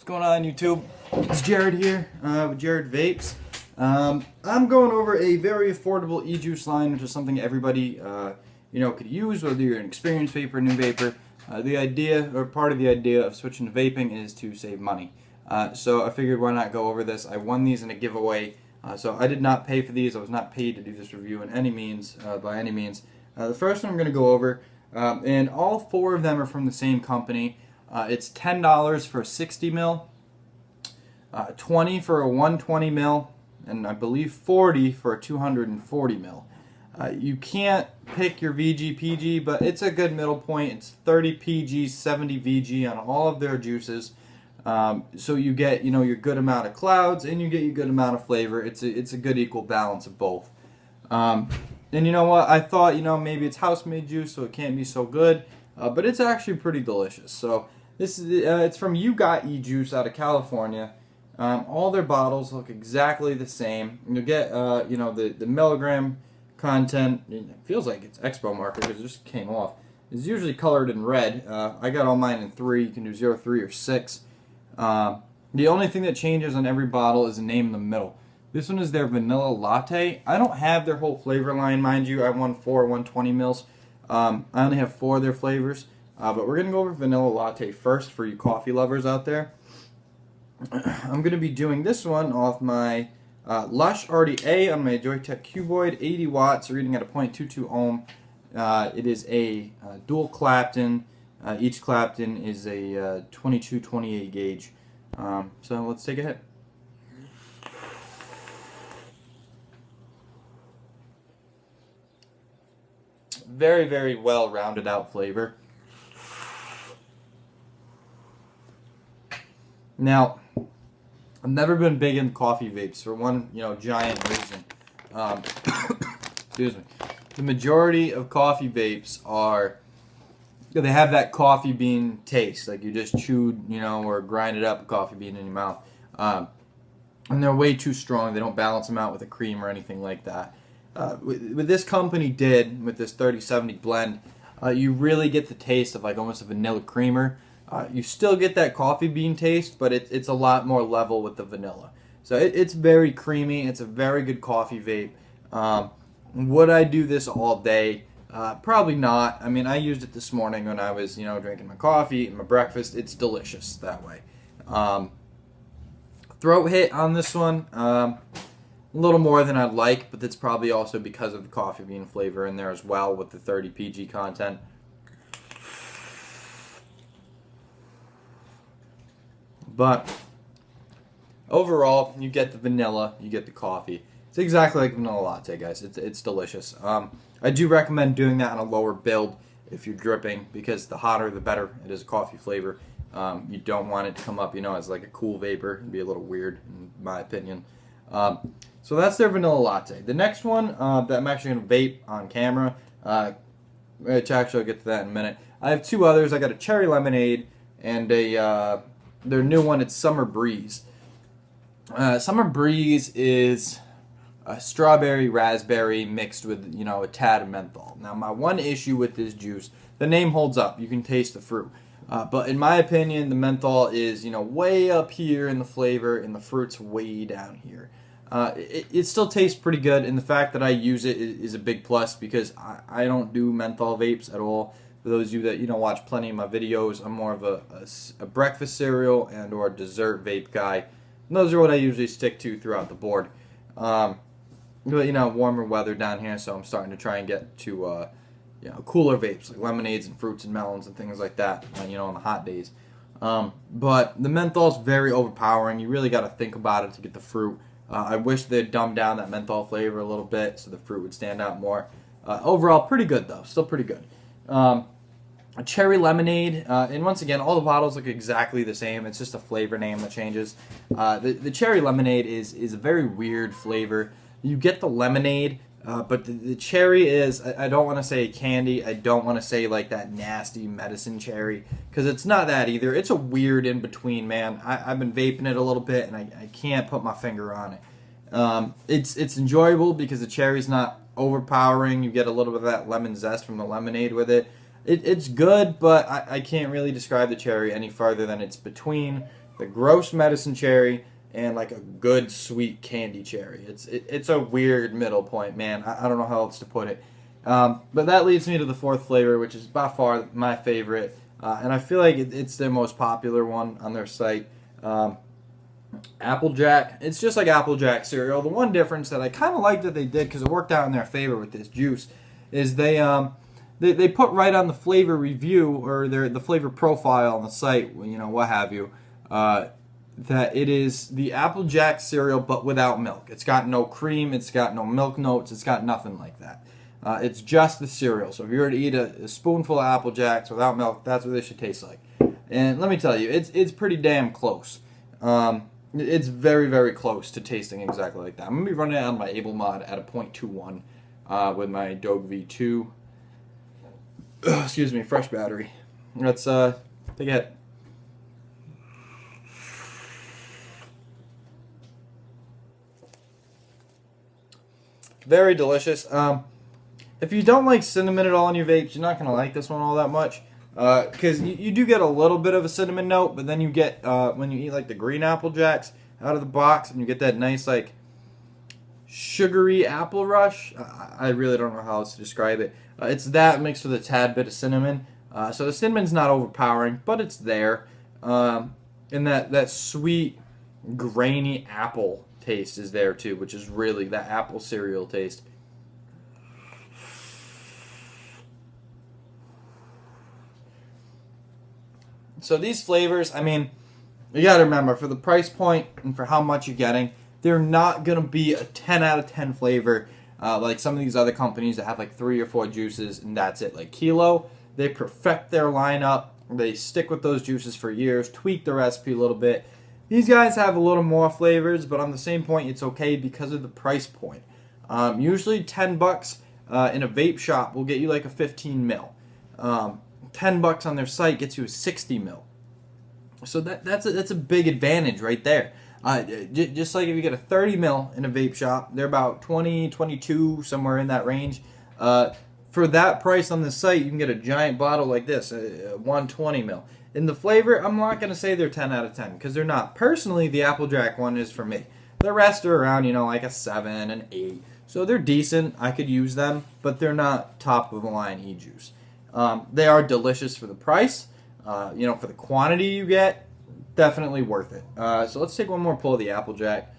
What's going on, YouTube? It's Jared here with Jared Vapes. I'm going over a very affordable e-juice line, which is something everybody could use, whether you're an experienced vapor, new vapor. The idea, or part of the idea of switching to vaping, is to save money. So I figured, why not go over this? I won these in a giveaway, so I did not pay for these. I was not paid to do this review in any means, by any means. The first one I'm going to go over, and all four of them are from the same company. It's $10 for a 60 mil, $20 for a 120 mil, and I believe $40 for a 240 mil. You can't pick your VG PG, but it's a good middle point. It's 30 PG, 70 VG on all of their juices. So you get, your good amount of clouds, and you get your good amount of flavor. It's a good equal balance of both. And you know what? I thought, maybe it's house-made juice, so it can't be so good, but it's actually pretty delicious. So this is it's from You Got E-Juice out of California. All their bottles look exactly the same. You'll get, the milligram content. It feels like it's Expo marker because it just came off. It's usually colored in red. I got all mine in 3. You can do 0, 3, or 6. The only thing that changes on every bottle is the name in the middle. This one is their vanilla latte. I don't have their whole flavor line, mind you. I won 4 120 mils. I only have 4 of their flavors. But we're going to go over vanilla latte first for you coffee lovers out there. I'm going to be doing this one off my Lush RDA on my Joytech Cuboid, 80 watts, reading at a 0.22 ohm. It is a dual Clapton. Each Clapton is a 22-28 gauge. So let's take a hit. Very, very well rounded out flavor. Now, I've never been big in coffee vapes for one, giant reason. Excuse me. The majority of coffee vapes are, they have that coffee bean taste, like you just chewed, or grinded up a coffee bean in your mouth. And they're way too strong. They don't balance them out with a cream or anything like that. What this company did with this 3070 blend, you really get the taste of like almost a vanilla creamer. You still get that coffee bean taste, but it's a lot more level with the vanilla. So it's very creamy. It's a very good coffee vape. Would I do this all day? Probably not. I mean, I used it this morning when I was, drinking my coffee, eating my breakfast. It's delicious that way. Throat hit on this one, a little more than I'd like, but that's probably also because of the coffee bean flavor in there as well with the 30 PG content. But overall, you get the vanilla, you get the coffee. It's exactly like vanilla latte, guys. It's delicious. I do recommend doing that on a lower build if you're dripping, because the hotter the better. It is a coffee flavor. You don't want it to come up, as like a cool vapor. It'd be a little weird, in my opinion. So that's their vanilla latte. The next one that I'm actually going to vape on camera, which actually I'll get to that in a minute. I have 2 others. I got a cherry lemonade and their new one. It's Summer Breeze. Summer Breeze is a strawberry raspberry mixed with a tad of menthol. Now my one issue with this juice, the name holds up. You can taste the fruit. But in my opinion, the menthol is, way up here in the flavor, and the fruit's way down here. It still tastes pretty good, and the fact that I use it is a big plus, because I don't do menthol vapes at all. For those of you that, watch plenty of my videos, I'm more of a breakfast cereal and or dessert vape guy. And those are what I usually stick to throughout the board. But, warmer weather down here, so I'm starting to try and get to cooler vapes, like lemonades and fruits and melons and things like that, on the hot days. But the menthol is very overpowering. You really got to think about it to get the fruit. I wish they'd dumbed down that menthol flavor a little bit so the fruit would stand out more. Overall, pretty good, though. Still pretty good. A cherry lemonade, and once again, all the bottles look exactly the same. It's just a flavor name that changes. The cherry lemonade is a very weird flavor. You get the lemonade, but the cherry is, I don't want to say candy. I don't want to say like that nasty medicine cherry, because it's not that either. It's a weird in-between, man. I've been vaping it a little bit, and I can't put my finger on it. It's enjoyable because the cherry's not overpowering. You get a little bit of that lemon zest from the lemonade with it. It's good, but I can't really describe the cherry any farther than it's between the gross medicine cherry and like a good sweet candy cherry. It's a weird middle point, man. I don't know how else to put it. But that leads me to the fourth flavor, which is by far my favorite, and I feel like it's their most popular one on their site. Applejack. It's just like Applejack cereal. The one difference that I kind of like that they did, because it worked out in their favor with this juice, is they put right on the flavor review or the flavor profile on the site, what have you, that it is the Applejack cereal but without milk. It's got no cream, it's got no milk notes, it's got nothing like that. It's just the cereal. So if you were to eat a spoonful of Apple Jacks without milk, that's what this should taste like. And let me tell you, it's pretty damn close. It's very, very close to tasting exactly like that. I'm going to be running it on my Able Mod at a 0.21 with my Doge V2. Excuse me, fresh battery. Let's take a hit. Very delicious. If you don't like cinnamon at all in your vapes, you're not going to like this one all that much. Because you do get a little bit of a cinnamon note, but then you get, when you eat like the green Apple Jacks out of the box, and you get that nice like sugary apple rush. I really don't know how else to describe it. It's that mixed with a tad bit of cinnamon. So the cinnamon's not overpowering, but it's there. And that sweet, grainy apple taste is there too, which is really that apple cereal taste. So these flavors, I mean, you got to remember, for the price point and for how much you're getting, they're not going to be a 10 out of 10 flavor like some of these other companies that have like 3 or 4 juices and that's it. Like Kilo, they perfect their lineup. They stick with those juices for years, tweak the recipe a little bit. These guys have a little more flavors, but on the same point, it's okay because of the price point. Usually $10 in a vape shop will get you like a 15 mil. $10 on their site gets you a 60 mil. So that's a big advantage right there. Just like if you get a 30 mil in a vape shop, they're about 20, 22, somewhere in that range. For that price on the site, you can get a giant bottle like this, 120 mil. In the flavor, I'm not going to say they're 10 out of 10 because they're not. Personally, the Applejack one is for me. The rest are around, like a 7, an 8. So they're decent. I could use them, but they're not top of the line e-juice. They are delicious for the price. For the quantity you get, definitely worth it. So let's take one more pull of the Applejack.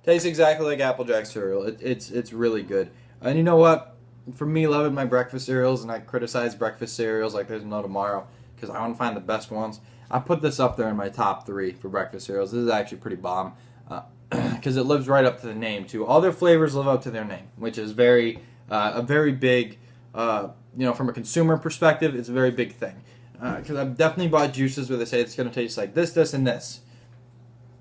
Tastes exactly like Applejack cereal. It's really good. And you know what? For me, loving my breakfast cereals, and I criticize breakfast cereals like there's no tomorrow because I want to find the best ones. I put this up there in my top 3 for breakfast cereals. This is actually pretty bomb because it lives right up to the name too. All their flavors live up to their name, which is a very big, from a consumer perspective, it's a very big thing. Because I've definitely bought juices where they say it's going to taste like this, this, and this.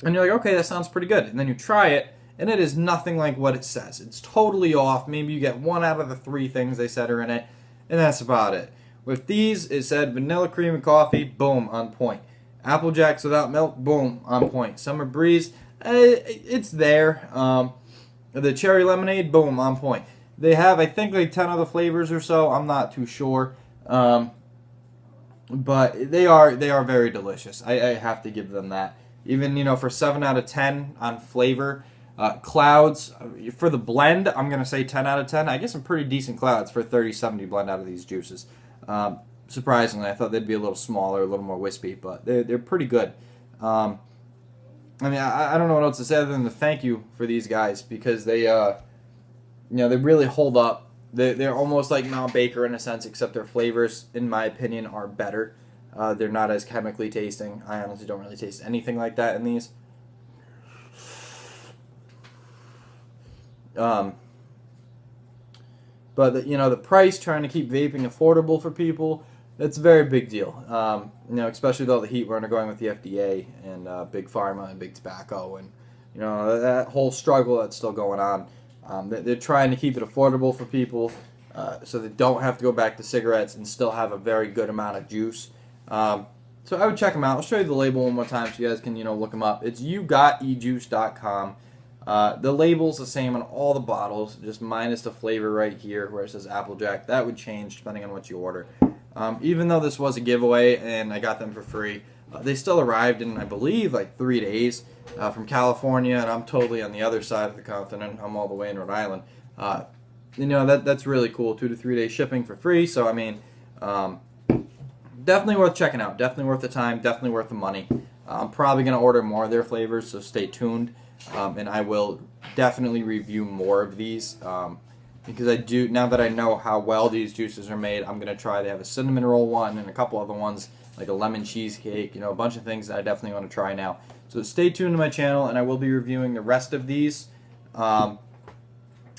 And you're like, okay, that sounds pretty good. And then you try it, and it is nothing like what it says. It's totally off. Maybe you get 1 out of the 3 things they said are in it, and that's about it. With these, it said vanilla cream and coffee, boom, on point. Apple Jacks without milk, boom, on point. Summer Breeze, it's there. The cherry lemonade, boom, on point. They have, I think, like 10 other flavors or so. I'm not too sure. But they are very delicious. I have to give them that. Even, for 7 out of 10 on flavor. Clouds, for the blend, I'm going to say 10 out of 10. I get some pretty decent clouds for a 30-70 blend out of these juices. Surprisingly, I thought they'd be a little smaller, a little more wispy, but they're pretty good. I don't know what else to say other than to thank you for these guys because they really hold up. They're almost like Mount Baker in a sense, except their flavors, in my opinion, are better. They're not as chemically tasting. I honestly don't really taste anything like that in these. But the price, trying to keep vaping affordable for people, that's a very big deal. Especially with all the heat we're undergoing with the FDA and Big Pharma and Big Tobacco and that whole struggle that's still going on. They're trying to keep it affordable for people so they don't have to go back to cigarettes and still have a very good amount of juice. So I would check them out. I'll show you the label one more time so you guys can look them up. It's yougotejuice.com. The label's the same on all the bottles, just minus the flavor right here where it says Applejack. That would change depending on what you order. Even though this was a giveaway and I got them for free, they still arrived in, I believe, like 3 days from California, and I'm totally on the other side of the continent. I'm all the way in Rhode Island. That's really cool. 2 to 3 day shipping for free. So I mean, definitely worth checking out. Definitely worth the time. Definitely worth the money. I'm probably gonna order more of their flavors, so stay tuned. And I will definitely review more of these because I do, now that I know how well these juices are made, I'm gonna try. They have a cinnamon roll one and a couple other ones like a lemon cheesecake. A bunch of things that I definitely want to try now. So stay tuned to my channel, and I will be reviewing the rest of these. And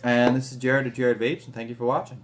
this is Jared at Jared Vapes, and thank you for watching.